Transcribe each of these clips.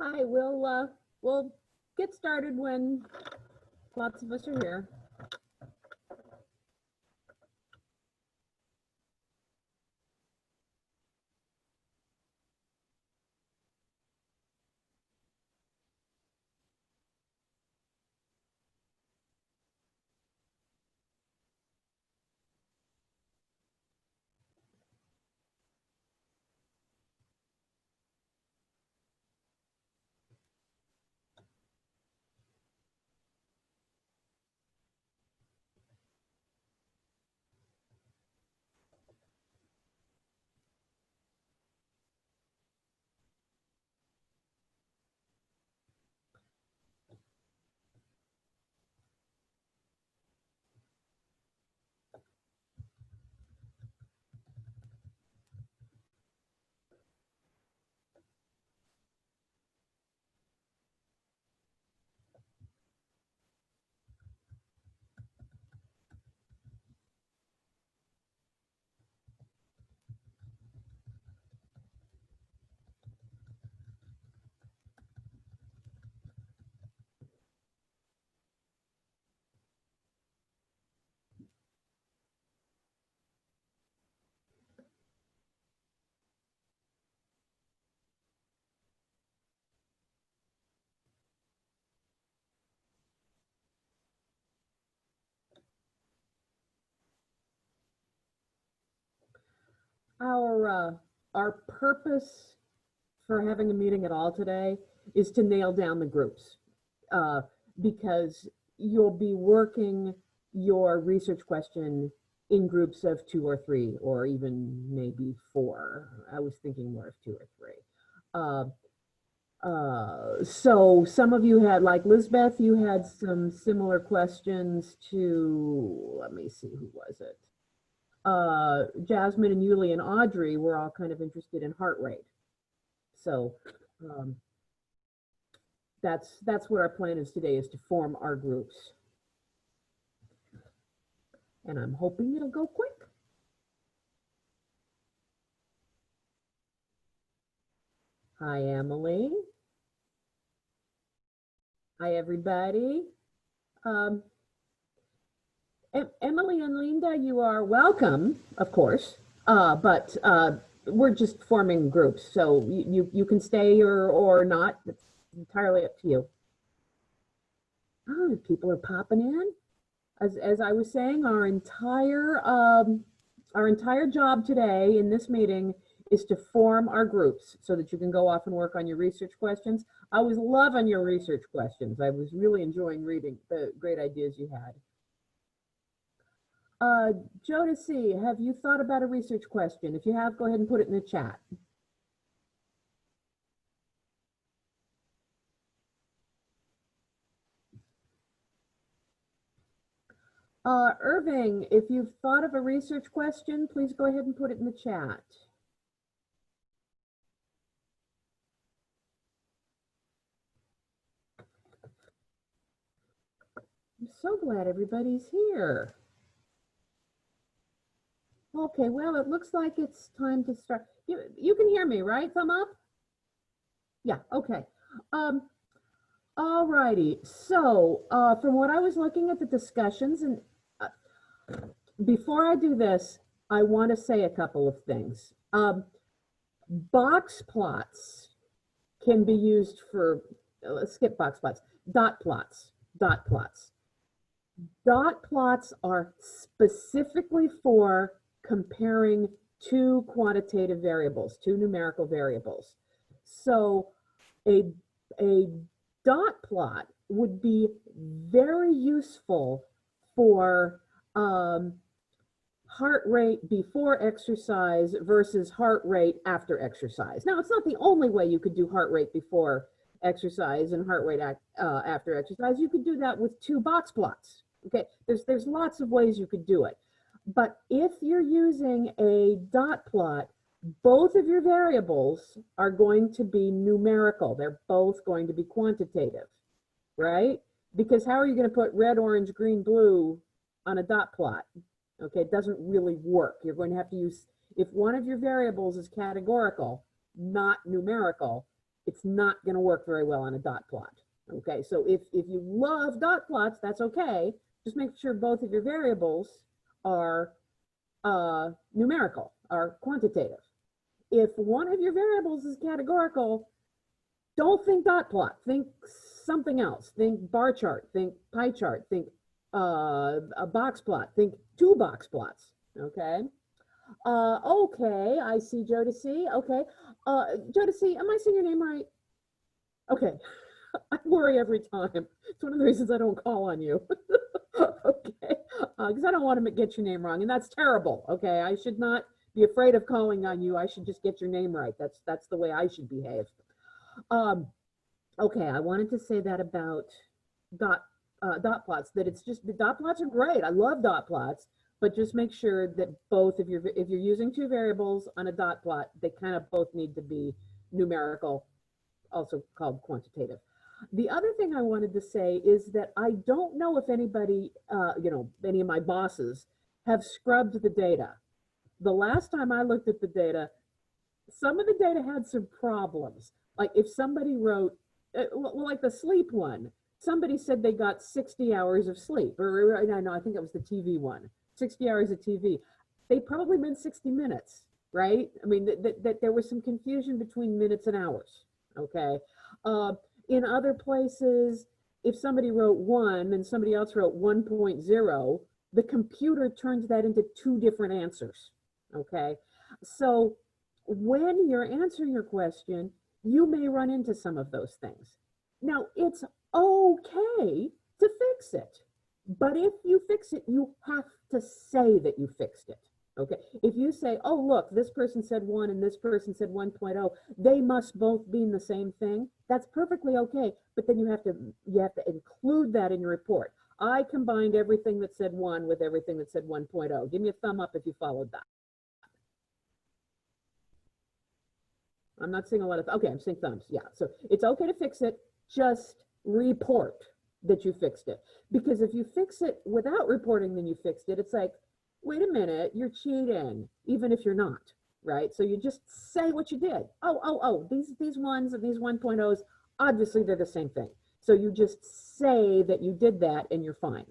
Hi, we'll get started when lots of us are here. Our purpose for having a meeting at all today is to nail down the groups, because you'll be working your research question in groups of 2 or 3, or even maybe 4. I was thinking more of 2 or 3. So some of you had, like Lisbeth, you had some similar questions to, let me see, who was it? Jasmine and Yuli and Audrey were all kind of interested in heart rate. So that's what our plan is today, is to form our groups. And I'm hoping it'll go quick. Hi, Emily. Hi, everybody. Emily and Linda, you are welcome, of course, but we're just forming groups, so you can stay or not. It's entirely up to you. Oh, people are popping in. As I was saying, our entire job today in this meeting is to form our groups so that you can go off and work on your research questions. I was loving your research questions. I was really enjoying reading the great ideas you had. Jodeci, have you thought about a research question? If you have, go ahead and put it in the chat. Irving, if you've thought of a research question, please go ahead and put it in the chat. I'm so glad everybody's here. Okay, well, it looks like it's time to start. You can hear me, right? Thumb up? Yeah, okay. All righty. So from what I was looking at the discussions, and before I do this, I want to say a couple of things. Box plots can be used for, let's skip box plots, dot plots. Dot plots are specifically for comparing 2 quantitative variables, 2 numerical variables. So a dot plot would be very useful for heart rate before exercise versus heart rate after exercise. Now, it's not the only way you could do heart rate before exercise and heart rate after exercise. You could do that with 2 box plots. Okay, there's lots of ways you could do it. But if you're using a dot plot, both of your variables are going to be numerical. They're both going to be quantitative, right? Because how are you going to put red, orange, green, blue on a dot plot? Okay, it doesn't really work. You're going to have to use, if one of your variables is categorical, not numerical, It's not going to work very well on a dot plot. Okay, so if you love dot plots, that's okay. Just make sure both of your variables are numerical, are quantitative. If one of your variables is categorical, don't think dot plot. Think something else. Think bar chart. Think pie chart. Think a box plot. Think 2 box plots. Okay. Okay. I see Jodeci. Okay. Jodeci, am I saying your name right? Okay. I worry every time. It's one of the reasons I don't call on you. Okay. Because I don't want to get your name wrong, and that's terrible. Okay. I should not be afraid of calling on you. I should just get your name right. That's the way I should behave. Okay, I wanted to say that about dot plots, that it's just, the dot plots are great. I love dot plots, but just make sure that both of your, if you're using 2 variables on a dot plot, they kind of both need to be numerical, also called quantitative. The other thing I wanted to say is that I don't know if anybody, any of my bosses have scrubbed the data. The last time I looked at the data, some of the data had some problems. Like if somebody wrote, well, like the sleep one, somebody said they got 60 hours of sleep, or no, I think it was the TV one, 60 hours of TV. They probably meant 60 minutes, right? I mean, that there was some confusion between minutes and hours, okay? In other places, if somebody wrote 1 and somebody else wrote 1.0, the computer turns that into 2 different answers, okay? So when you're answering your question, you may run into some of those things. Now, it's okay to fix it, but if you fix it, you have to say that you fixed it, okay? If you say, oh, look, this person said 1 and this person said 1.0, they must both mean the same thing, that's perfectly okay, but then you have to include that in your report. I combined everything that said 1 with everything that said 1.0. Give me a thumb up if you followed that. I'm not seeing a lot of, okay, I'm seeing thumbs, yeah. So it's okay to fix it, just report that you fixed it. Because if you fix it without reporting that you fixed it, it's like, wait a minute, you're cheating, even if you're not, right? So you just say what you did. Oh, these ones and these 1.0s, obviously they're the same thing. So you just say that you did that and you're fine.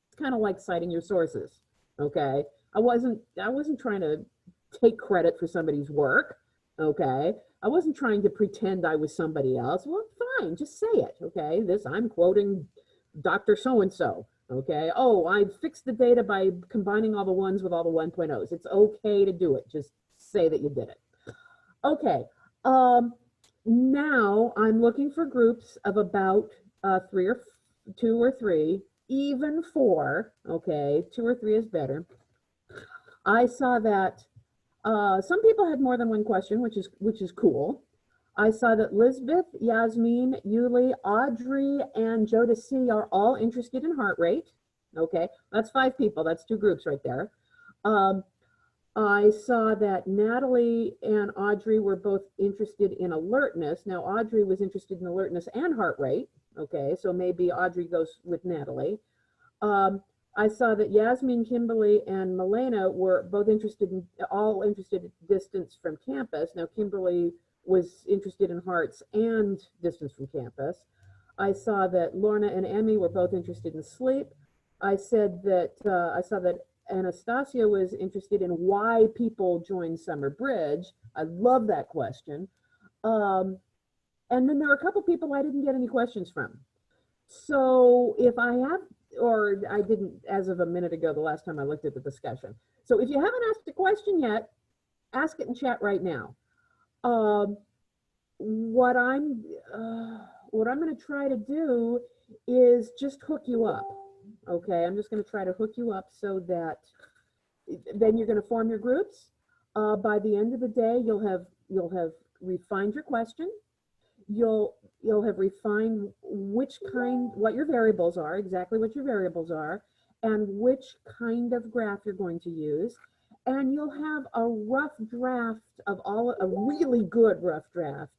It's kind of like citing your sources, okay? I wasn't trying to take credit for somebody's work, okay? I wasn't trying to pretend I was somebody else. Well, fine, just say it, okay? I'm quoting Dr. So-and-so, okay? Oh, I fixed the data by combining all the 1s with all the 1.0s. It's okay to do it. Just say that you did it. Okay, now I'm looking for groups of about 2 or 3, even 4, okay? 2 or 3 is better. I saw that some people had more than 1 question, which is cool. I saw that Lisbeth, Yasmin, Yuli, Audrey, and Jodeci are all interested in heart rate. Okay, that's 5 people. That's 2 groups right there. I saw that Natalie and Audrey were both interested in alertness. Now, Audrey was interested in alertness and heart rate. Okay, so maybe Audrey goes with Natalie. I saw that Yasmin, Kimberly, and Milena were both all interested in distance from campus. Now, Kimberly was interested in hearts and distance from campus. I saw that Lorna and Emmy were both interested in sleep. I said that I saw that Anastasia was interested in why people join Summer Bridge. I love that question. And then there were a couple people I didn't get any questions from. So if I have, or I didn't as of a minute ago, the last time I looked at the discussion. So if you haven't asked a question yet, ask it in chat right now. What I'm going to try to do is just hook you up. Okay, I'm just going to try to hook you up so that then you're going to form your groups. By the end of the day, you'll have refined your question. You'll have refined what your variables are, exactly what your variables are, and which kind of graph you're going to use. And you'll have a rough draft of a really good rough draft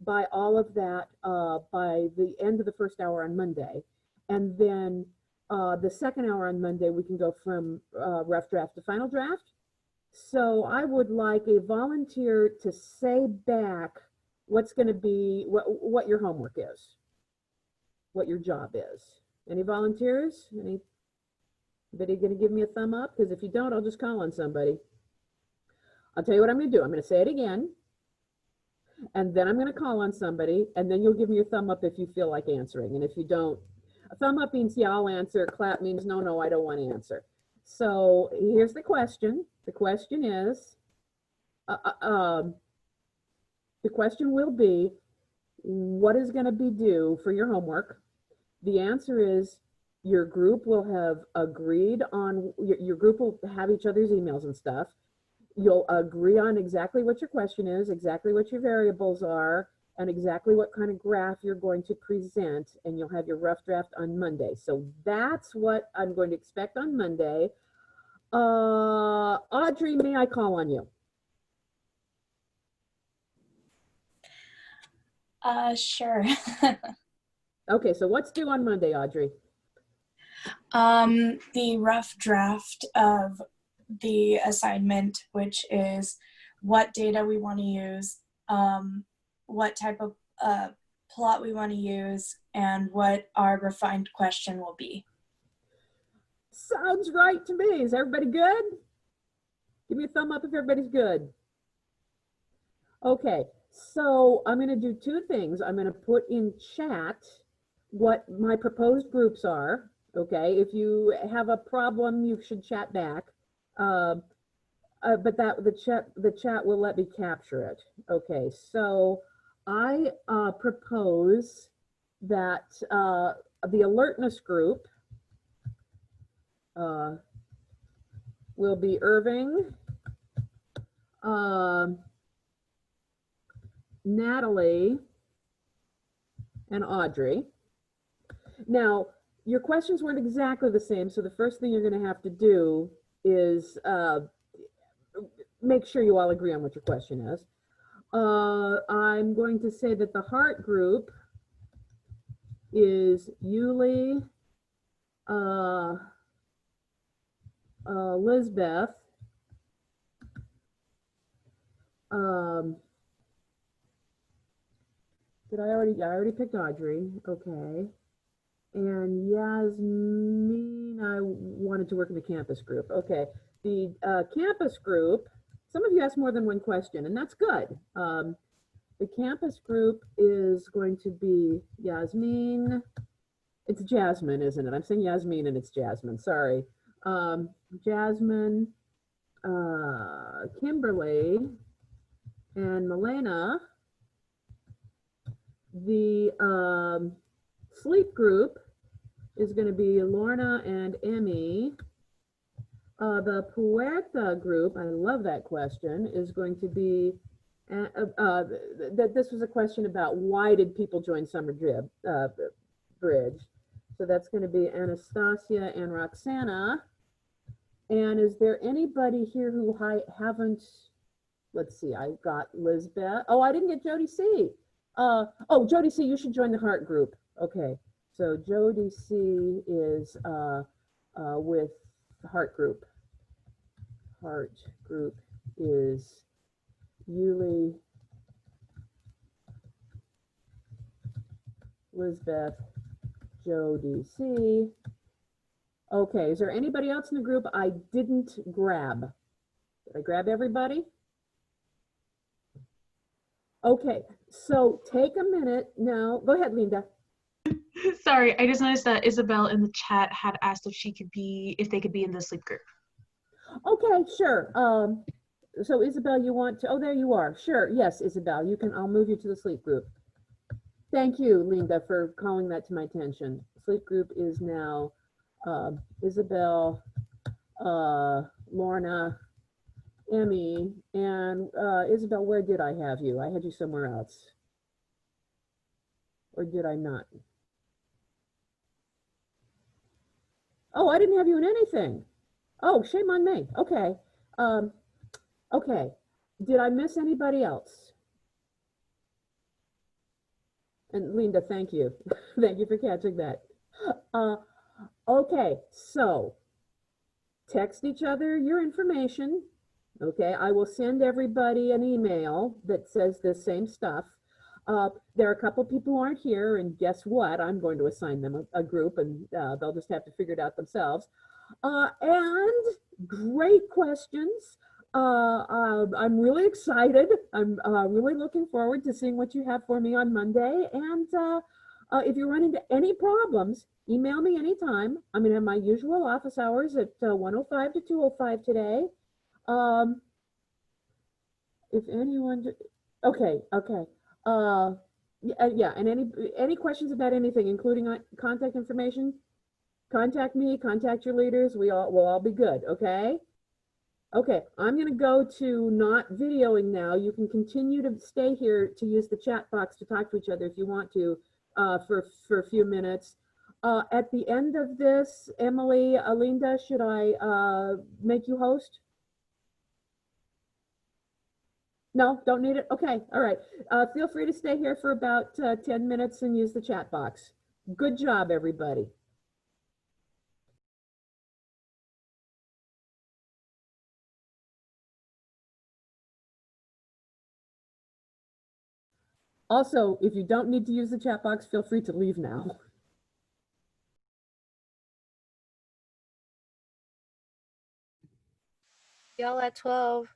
by all of that by the end of the first hour on Monday. And then the second hour on Monday, we can go from rough draft to final draft. So I would like a volunteer to say back what's going to be, what your homework is, what your job is. Any volunteers? Anybody going to give me a thumb up? Because if you don't, I'll just call on somebody. I'll tell you what I'm going to do. I'm going to say it again, and then I'm going to call on somebody, and then you'll give me your thumb up if you feel like answering. And if you don't, a thumb up means, yeah, I'll answer. Clap means, no, no, I don't want to answer. So here's the question. The question is, the question will be, what is going to be due for your homework? The answer is, your group will have agreed on, your group will have each other's emails and stuff. You'll agree on exactly what your question is, exactly what your variables are, and exactly what kind of graph you're going to present, and you'll have your rough draft on Monday. So that's what I'm going to expect on Monday. Audrey, may I call on you? Sure. Okay, so what's due on Monday, Audrey? The rough draft of the assignment, which is what data we want to use, what type of plot we want to use, and what our refined question will be. Sounds right to me. Is everybody good? Give me a thumb up if everybody's good. Okay, so I'm going to do two things. I'm going to put in chat what my proposed groups are. Okay, if you have a problem, you should chat back. But the chat will let me capture it. Okay, so I propose that the alertness group will be Irving, Natalie, and Audrey. Now, your questions weren't exactly the same, so the first thing you're going to have to do is make sure you all agree on what your question is. I'm going to say that the heart group is Yuli, Lisbeth, I already picked Audrey, okay. And Yasmin, I wanted to work in the campus group. Okay, the campus group, some of you asked more than one question, and that's good. The campus group is going to be Yasmin. It's Jasmine, isn't it? I'm saying Yasmin and it's Jasmine, sorry. Jasmine, Kimberly, and Milena. The sleep group is going to be Lorna and Emmy. The Puerta group, I love that question, is going to be, this was a question about why did people join Summer Bridge. So that's going to be Anastasia and Roxana. And is there anybody here who haven't, let's see, I got Lisbeth. Oh, I didn't get Jody C. Oh, Jody C, you should join the heart group. Okay, so Jody C is with the heart group. Heart group is Yuli, Lisbeth, Jody C. Okay, is there anybody else in the group I didn't grab? Did I grab everybody? Okay, so take a minute now. Go ahead, Linda. Sorry, I just noticed that Isabel in the chat had asked if they could be in the sleep group. Okay, sure. So Isabel, you want to, oh, there you are. Sure, yes, Isabel, I'll move you to the sleep group. Thank you, Linda, for calling that to my attention. Sleep group is now Isabel, Lorna, Emmy, and Isabel, where did I have you? I had you somewhere else. Or did I not? Oh, I didn't have you in anything. Oh, shame on me. Okay. Okay. Did I miss anybody else? And Linda, thank you. Thank you for catching that. Okay, so text each other your information. Okay, I will send everybody an email that says the same stuff. There are a couple people who aren't here, and guess what? I'm going to assign them a group, and they'll just have to figure it out themselves. And great questions. I'm really excited. I'm really looking forward to seeing what you have for me on Monday. And if you run into any problems, email me anytime. I'm going to have my usual office hours at 1:05 to 2:05 today. If anyone, okay. Yeah, and any questions about anything, including contact information, contact me, contact your leaders. We'll all be good, okay? Okay, I'm gonna go to not videoing now. You can continue to stay here to use the chat box to talk to each other if you want to for a few minutes. At the end of this, Emily, Alinda, should I make you host? No, don't need it? Okay, all right. Feel free to stay here for about 10 minutes and use the chat box. Good job, everybody. Also, if you don't need to use the chat box, feel free to leave now. Y'all at 12.